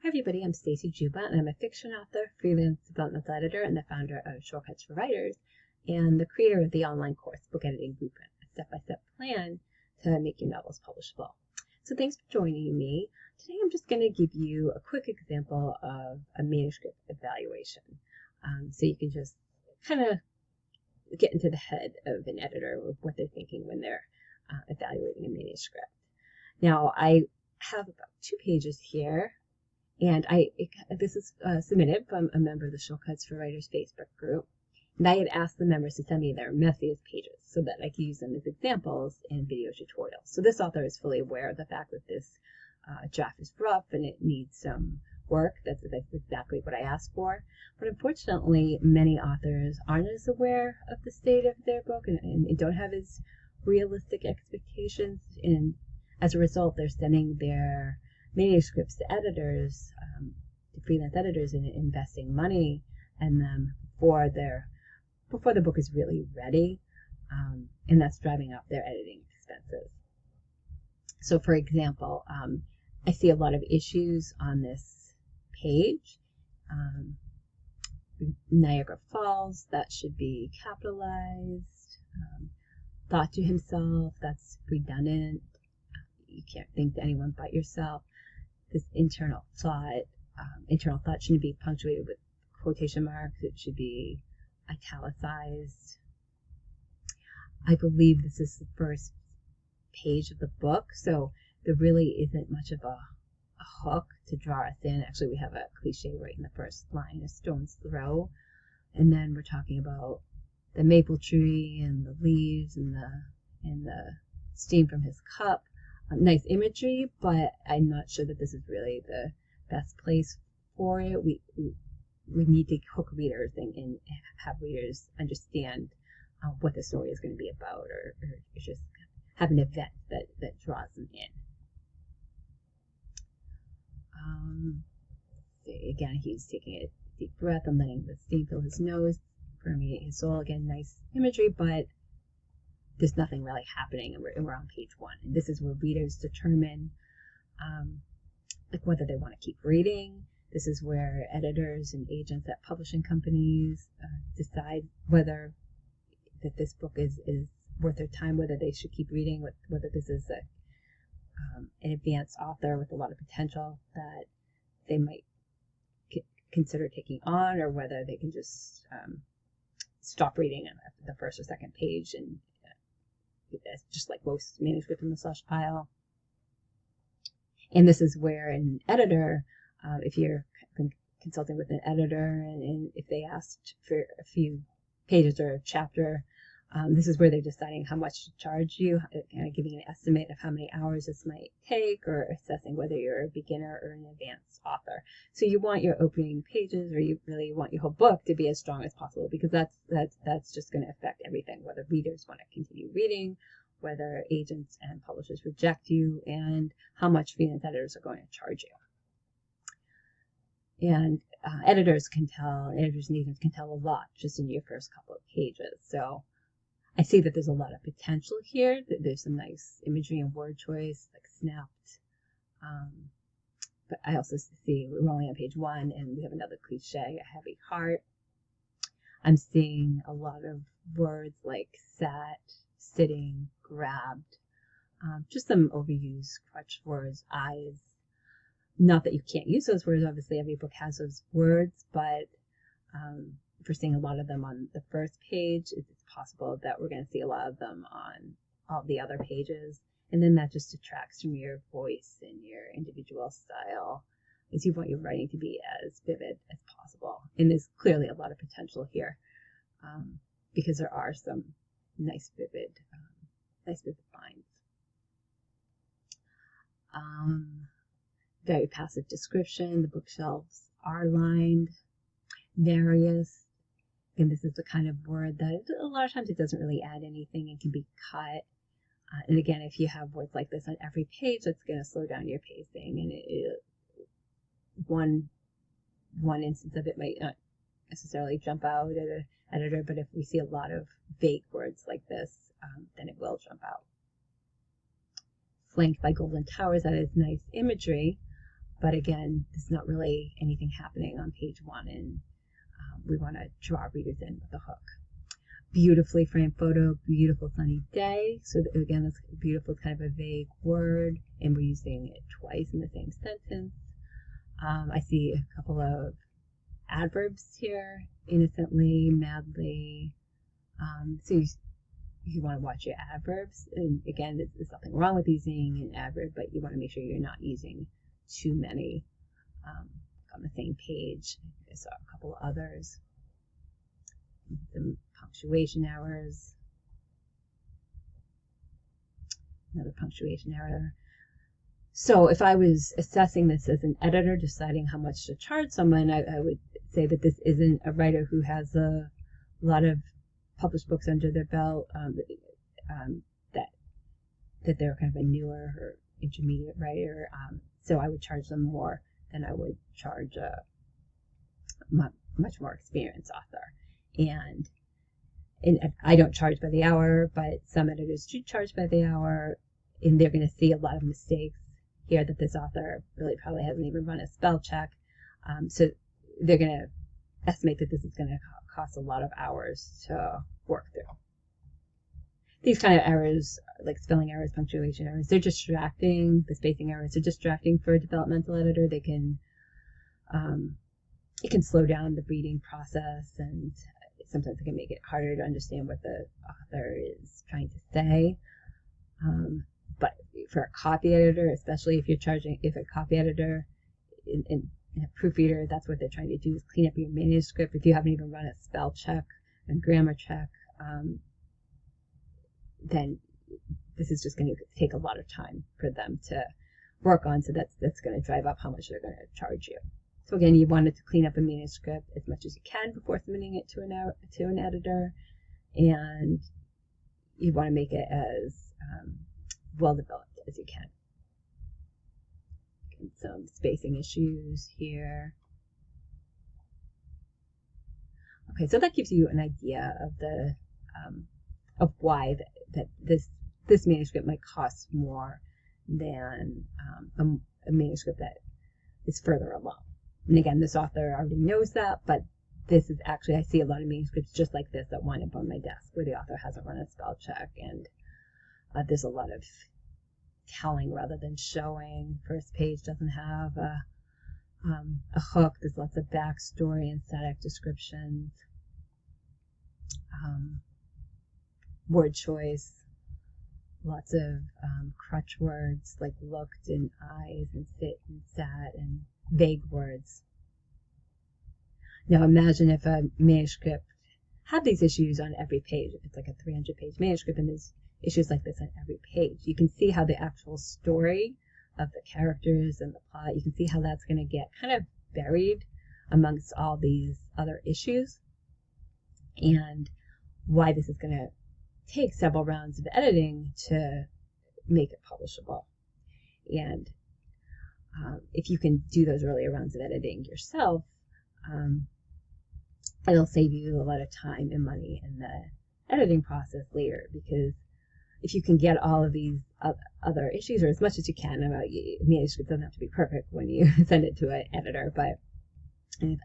Hi everybody, I'm Stacy Juba and I'm a fiction author, freelance developmental editor, and the founder of Shortcuts for Writers, and the creator of the online course, Book Editing Blueprint, a step-by-step plan to make your novels publishable. So thanks for joining me. Today I'm just going to give you a quick example of a manuscript evaluation. So you can just kind of get into the head of an editor of what they're thinking when they're evaluating a manuscript. Now I have about 2 pages here. And this is submitted from a member of the Shortcuts for Writers Facebook group. And I had asked the members to send me their messiest pages so that I could use them as examples in video tutorials. So this author is fully aware of the fact that this draft is rough and it needs some work. That's exactly what I asked for. But unfortunately, many authors aren't as aware of the state of their book and don't have as realistic expectations. And as a result, they're sending their manuscripts to editors, to freelance editors, and investing money in them before the book is really ready, and that's driving up their editing expenses. So, for example, I see a lot of issues on this page. Niagara Falls, that should be capitalized. Thought to himself, that's redundant. You can't think to anyone but yourself. This internal thought shouldn't be punctuated with quotation marks. It should be italicized. I believe this is the first page of the book, so there really isn't much of a hook to draw us in. Actually, we have a cliche right in the first line, a stone's throw, and then we're talking about the maple tree and the leaves and the steam from his cup. Nice imagery, but I'm not sure that this is really the best place for it. We need to hook readers and have readers understand what the story is going to be about, or just have an event that draws them in. Again, he's taking a deep breath and letting the steam fill his nose, permeate his soul. Again, nice imagery, but there's nothing really happening, and we're on page 1. And this is where readers determine like whether they want to keep reading. This is where editors and agents at publishing companies decide whether that this book is worth their time, whether they should keep reading, whether this is an advanced author with a lot of potential that they might consider taking on, or whether they can just stop reading on the first or second page and just like most manuscripts in the slush pile. And this is where an editor, if you're consulting with an editor and if they asked for a few pages or a chapter, this is where they're deciding how much to charge you, kind of giving an estimate of how many hours this might take, or assessing whether you're a beginner or an advanced author. So you want your opening pages, or you really want your whole book to be as strong as possible, because that's just going to affect everything, whether readers want to continue reading, whether agents and publishers reject you, and how much freelance editors are going to charge you. And editors and agents can tell a lot just in your first couple of pages. So I see that there's a lot of potential here. That there's some nice imagery and word choice, like snapped. But I also see we're only on page 1, and we have another cliche, a heavy heart. I'm seeing a lot of words like sat, sitting, grabbed, just some overused crutch words, eyes. Not that you can't use those words. Obviously, every book has those words, but if we're seeing a lot of them on the first page, it's possible that we're going to see a lot of them on all the other pages, and then that just detracts from your voice and your individual style, as you want your writing to be as vivid as possible. And there's clearly a lot of potential here, because there are some nice vivid lines. Very passive description. The bookshelves are lined. Various. And this is the kind of word that a lot of times it doesn't really add anything and can be cut. And again, if you have words like this on every page, that's going to slow down your pacing. And one instance of it might not necessarily jump out at an editor, but if we see a lot of vague words like this, then it will jump out. Flanked by golden towers, that is nice imagery. but again, there's not really anything happening on page 1, and we want to draw readers in with a hook. Beautifully framed photo, beautiful sunny day. So again, this beautiful is kind of a vague word, and we're using it twice in the same sentence. I see a couple of adverbs here: innocently, madly. So you want to watch your adverbs. And again, there's nothing wrong with using an adverb, but you want to make sure you're not using too many on the same page. I saw a couple of others. Some punctuation errors. Another punctuation error. So if I was assessing this as an editor, deciding how much to charge someone, I would say that this isn't a writer who has a lot of published books under their belt, that they're kind of a newer or intermediate writer. So I would charge them more than I would charge a much more experienced author. And I don't charge by the hour, but some editors do charge by the hour, and they're going to see a lot of mistakes here that this author really probably hasn't even run a spell check. So they're going to estimate that this is going to cost a lot of hours to work through. These kind of errors, like spelling errors, punctuation errors, they're distracting. The spacing errors are distracting for a developmental editor. They can it can slow down the reading process, and sometimes it can make it harder to understand what the author is trying to say. But for a copy editor, especially if a copy editor and a proofreader, that's what they're trying to do, is clean up your manuscript. If you haven't even run a spell check and grammar check, then this is just going to take a lot of time for them to work on. So that's going to drive up how much they're going to charge you. So again, you wanted to clean up a manuscript as much as you can before submitting it to an editor, and you want to make it as well developed as you can. And some spacing issues here. Okay, so that gives you an idea of why that this manuscript might cost more than a manuscript that is further along. And again, this author already knows that, but this is actually, I see a lot of manuscripts just like this that wind up on my desk where the author hasn't run a spell check, and there's a lot of telling rather than showing. First page doesn't have a hook. There's lots of backstory and static descriptions. Word choice, lots of crutch words like looked and eyes and sit and sat and vague words. Now imagine if a manuscript had these issues on every page. If it's like a 300-page manuscript and there's issues like this on every page, you can see how the actual story of the characters and the plot, you can see how that's going to get kind of buried amongst all these other issues, and why this is going to take several rounds of editing to make it publishable. And if you can do those earlier rounds of editing yourself, it'll save you a lot of time and money in the editing process later, because if you can get all of these other issues, or as much as you can, manuscript doesn't have to be perfect when you send it to an editor, but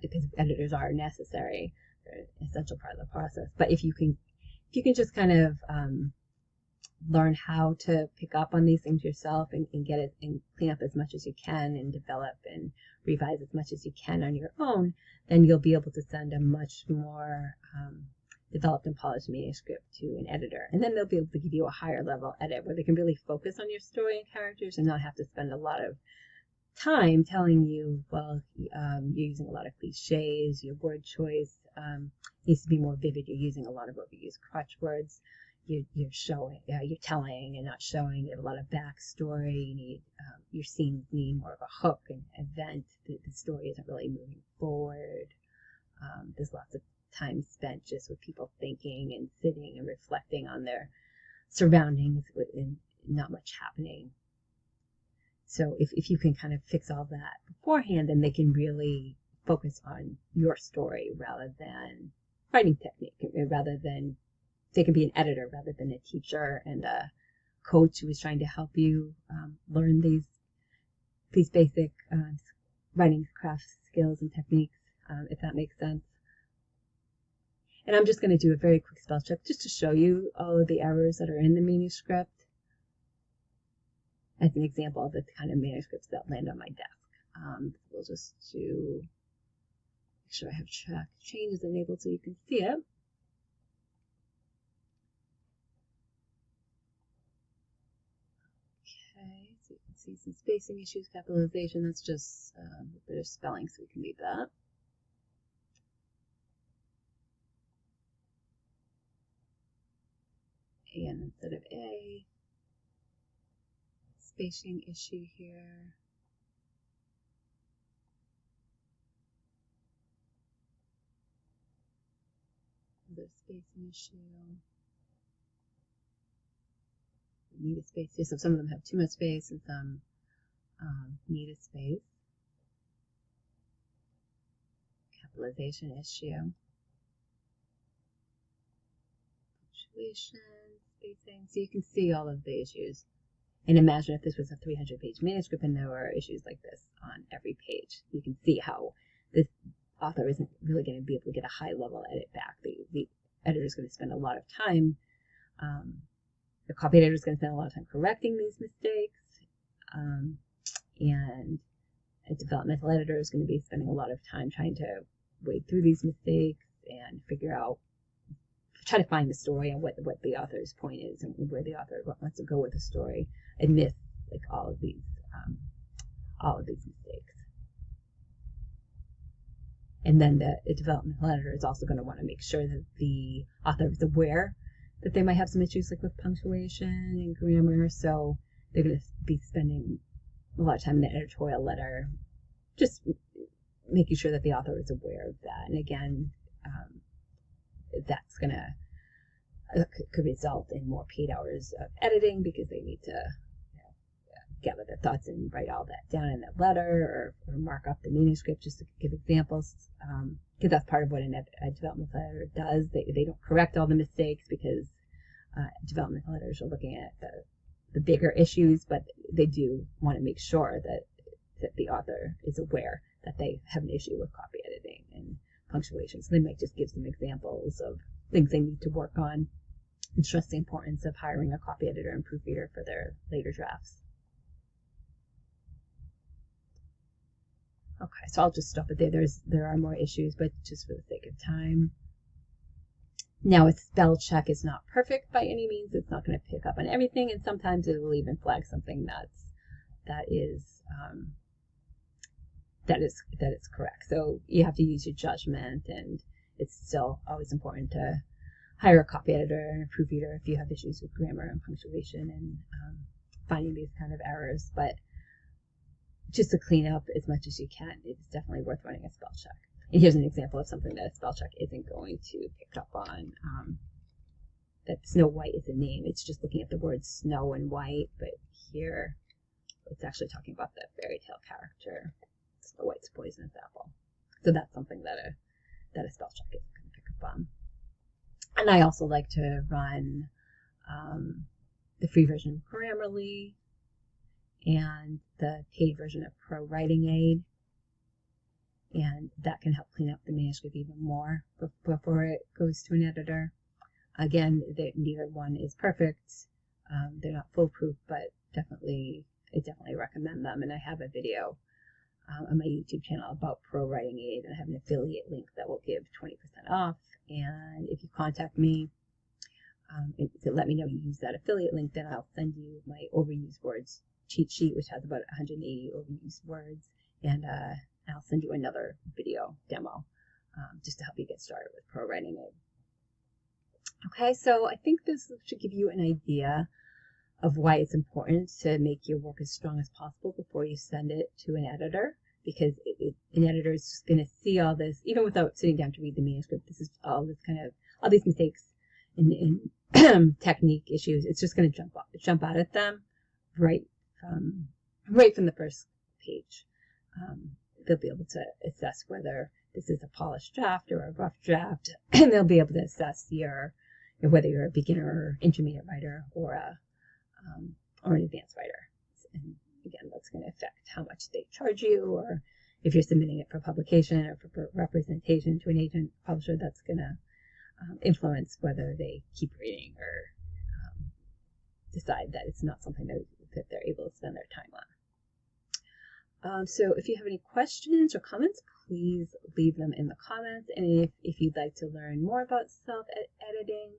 because editors are necessary, they're an essential part of the process. But if you can just kind of learn how to pick up on these things yourself and get it and clean up as much as you can and develop and revise as much as you can on your own, then you'll be able to send a much more developed and polished manuscript to an editor. And then they'll be able to give you a higher level edit where they can really focus on your story and characters and not have to spend a lot of time telling you, well, you're using a lot of cliches, your word choice needs to be more vivid, you're using a lot of overused crutch words, you're showing, you're telling and not showing, you have a lot of backstory, you need, your scenes need more of a hook and event, the story isn't really moving forward, there's lots of time spent just with people thinking and sitting and reflecting on their surroundings and not much happening. So if you can kind of fix all that beforehand, then they can really focus on your story rather than writing technique, rather than they can be an editor rather than a teacher and a coach who is trying to help you learn these these basic writing craft skills and techniques, if that makes sense. And I'm just going to do a very quick spell check just to show you all of the errors that are in the manuscript as an example of the kind of manuscripts that land on my desk. We'll just make sure I have track changes enabled so you can see it. Okay, so you can see some spacing issues, capitalization. That's just a bit of spelling, so we can leave that. And instead of A, spacing issue here. Another spacing issue. Need a space. So some of them have too much space and some need a space. Capitalization issue. Punctuation, spacing. So you can see all of the issues. And imagine if this was a 300-page manuscript and there were issues like this on every page. You can see how this author isn't really going to be able to get a high-level edit back. The editor is going to spend a lot of time. The copy editor is going to spend a lot of time correcting these mistakes. And a developmental editor is going to be spending a lot of time trying to wade through these mistakes and figure out, try to find the story and what the author's point is and where the author wants to go with the story, and miss like all of these mistakes. And then the developmental editor is also going to want to make sure that the author is aware that they might have some issues like with punctuation and grammar, so they're going to be spending a lot of time in the editorial letter just making sure that the author is aware of that. And again, that's gonna could result in more paid hours of editing because they need to gather their thoughts and write all that down in that letter, or mark up the manuscript, just to give examples, because that's part of what a developmental editor does. They don't correct all the mistakes because developmental editors are looking at the bigger issues, but they do want to make sure that the author is aware that they have an issue with copy editing and punctuation. So they might just give some examples of things they need to work on and stress the importance of hiring a copy editor and proofreader for their later drafts. Okay, so I'll just stop it there. There are more issues, but just for the sake of time. Now, a spell check is not perfect by any means. It's not going to pick up on everything, and sometimes it will even flag something that is correct. So you have to use your judgment, and it's still always important to hire a copy editor and a proofreader if you have issues with grammar and punctuation and finding these kind of errors. But just to clean up as much as you can, it's definitely worth running a spell check. And here's an example of something that a spell check isn't going to pick up on. That Snow White is a name. It's just looking at the words snow and white, but here it's actually talking about the fairy tale character, Snow White's poisonous apple. So that's something that a spell check isn't going to pick up on. And I also like to run the free version of Grammarly and the paid version of Pro Writing Aid, and that can help clean up the manuscript even more before it goes to an editor. Again, neither one is perfect. They're not foolproof, but I definitely recommend them. And I have a video on my YouTube channel about Pro Writing Aid, and I have an affiliate link that will give 20% off. And if you contact me to let me know you use that affiliate link, then I'll send you my overused words cheat sheet, which has about 180 overused words, and I'll send you another video demo just to help you get started with Pro Writing Aid. Okay, so I think this should give you an idea of why it's important to make your work as strong as possible before you send it to an editor, because an editor is just going to see all this, even without sitting down to read the manuscript. This is all these mistakes and technique issues. It's just going to jump out at them right from the first page. They'll be able to assess whether this is a polished draft or a rough draft, and they'll be able to assess whether you're a beginner or intermediate writer or an advanced writer. And again, and that's going to affect how much they charge you, or if you're submitting it for publication or for representation to an agent publisher, that's going to influence whether they keep reading or decide that it's not something that they're able to spend their time on. So if you have any questions or comments, please leave them in the comments. And if you'd like to learn more about self-editing,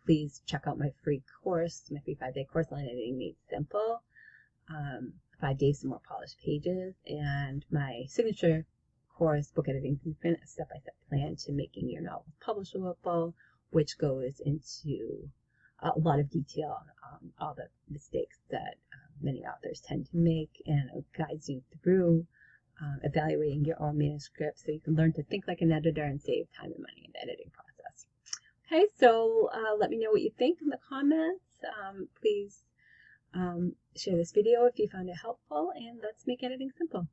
please check out my free course, my free 5-day course on editing made simple. 5 days to more polished pages, and my signature course, Book Editing Blueprint, a step-by-step plan to making your novel publishable, which goes into a lot of detail on all the mistakes that many authors tend to make, and it guides you through evaluating your own manuscript so you can learn to think like an editor and save time and money in the editing process. Okay, so let me know what you think in the comments. Please share this video if you found it helpful, and let's make editing simple.